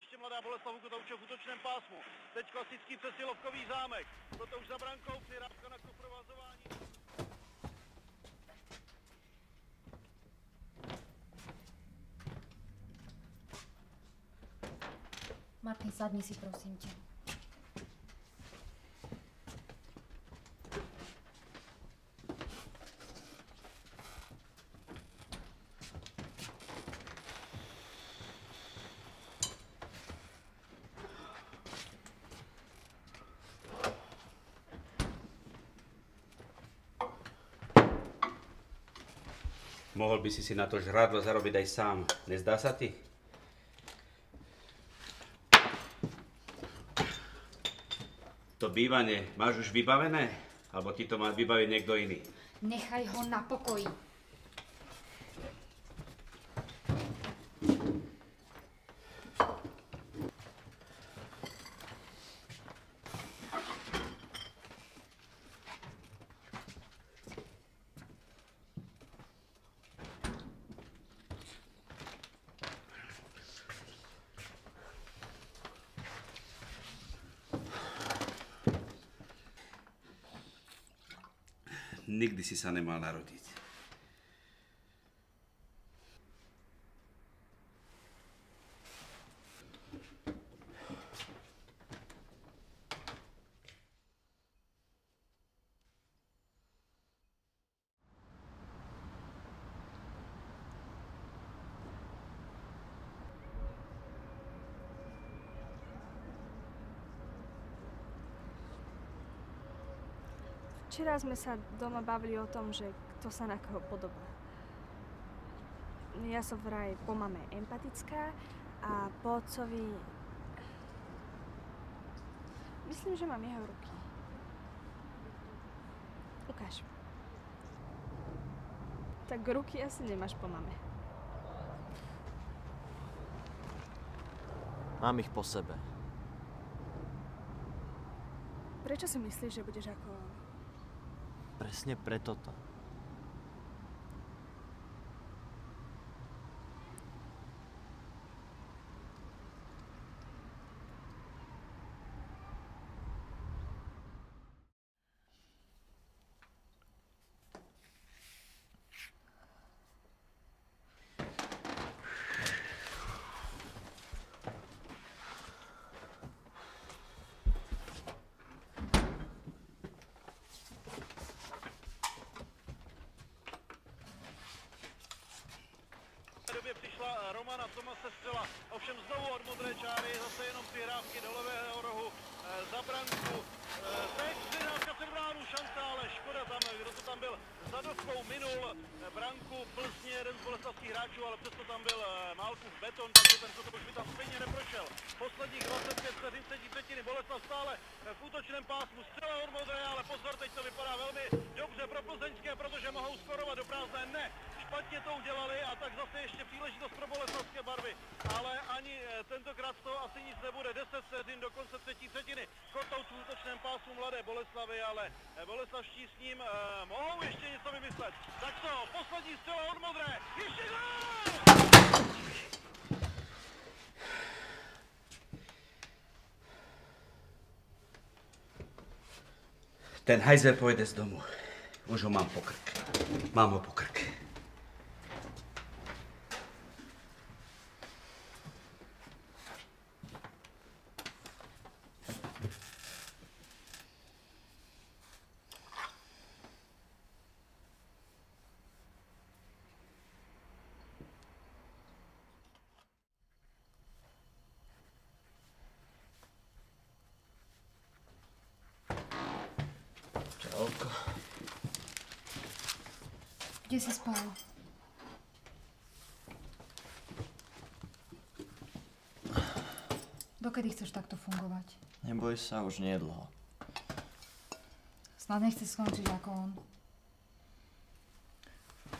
Ještě Mladá Boleslav Kotouče v útočném pásmu. Teď klasický přesilovkový zámek. Kotouč za brankou, přihrávka na koprovazování. Martin, sadni si, prosím ťa. Mohol by si na to žrádlo zarobiť aj sám. Nezdá sa ti? To bývanie máš už vybavené? Alebo ti to má vybaviť niekto iný? Nechaj ho na pokoji. Nikdy si sa nemal narodiť. Včera sme sa doma bavili o tom, že kto sa na koho podobá. Ja som vraj po mame empatická a po otcovi... Myslím, že mám jeho ruky. Ukáž. Tak ruky asi nemáš po mame. Mám ich po sebe. Prečo si myslíš, že budeš ako on? Presne preto to. Romana Tomase střela, ovšem znovu od modré čáry, zase jenom přihrávky do levého rohu za branku. Teď přihrávka Cervnáru, šance, ale škoda tam, kdo to tam byl za dochkou minul branku Plzně, jeden z boleslavských hráčů, ale přesto tam byl Málkův beton, takže ten Kotouč by tam stejně neprošel. Posledních 25 vteřin třetí třetiny, Boleslav stále v útočném pásmu, střela od modré, ale pozor, teď to vypadá velmi dobře pro plzeňské, protože mohou skorovat do prázdné. Ne, špatně to udělali a tak zase ještě příležitost pro boleslavské barvy, ale ani tentokrát z toho asi nic nebude. 10 vteřin do konce třetí třetiny. Kotouč v útočném pásu Mladé Boleslavy, ale boleslavští s ním mohou ještě něco vymyslet. Tak to, poslední střela od modré. Ještě gól! Ten hajzel pojede z domu. Už ho mám po krk. Mám ho po krk. Čauko. Kde si spal? Dokedy chceš takto fungovať? Neboj sa, už nie je dlho. Snad nechceš skončiť ako on.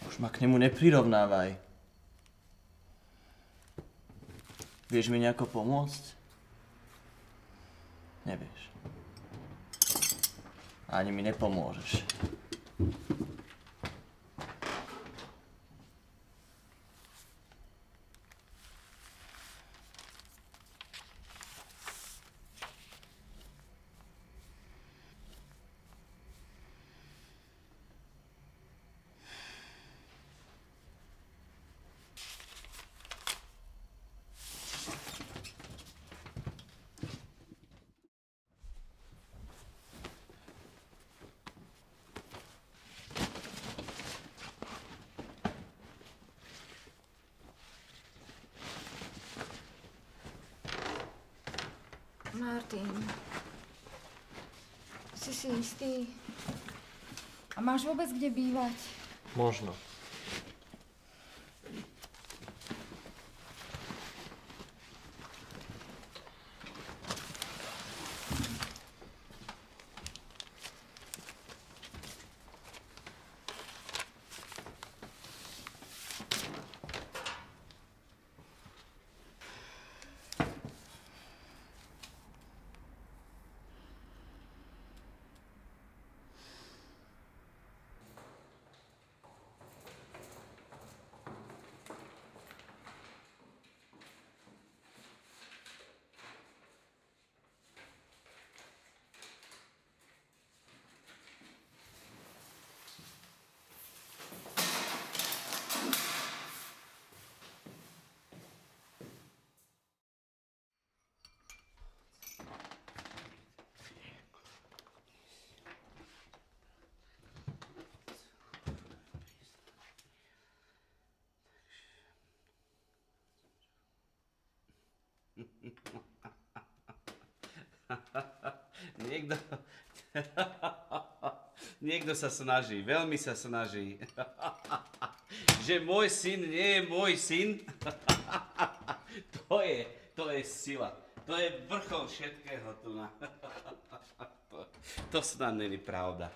Už ma k nemu neprirovnávaj. Vieš mi nejako pomôcť? Nevieš. Ani mi nepomôžeš. Martin. Si istý? A máš vôbec kde bývať? Možno. Niekto sa snaží, veľmi sa snaží. Že môj syn nie je môj syn. To je sila. To je vrchol všetkého tu na. To snad není pravda.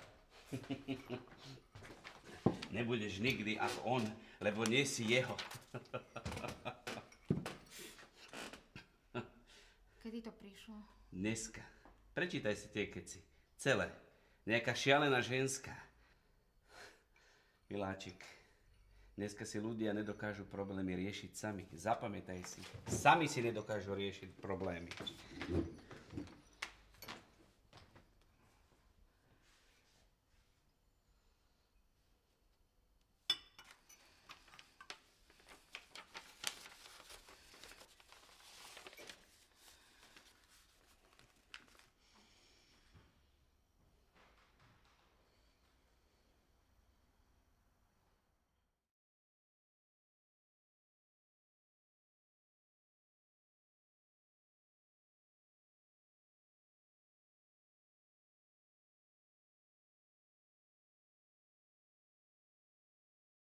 Nebudeš nikdy ako on, lebo nie si jeho. Kedy to prišlo? Dneska. Prečítaj si tie keci. Celé. Nejaká šialená ženská. Miláčik, dneska si ľudia nedokážu problémy riešiť sami. Zapamätaj si. Sami si nedokážu riešiť problémy.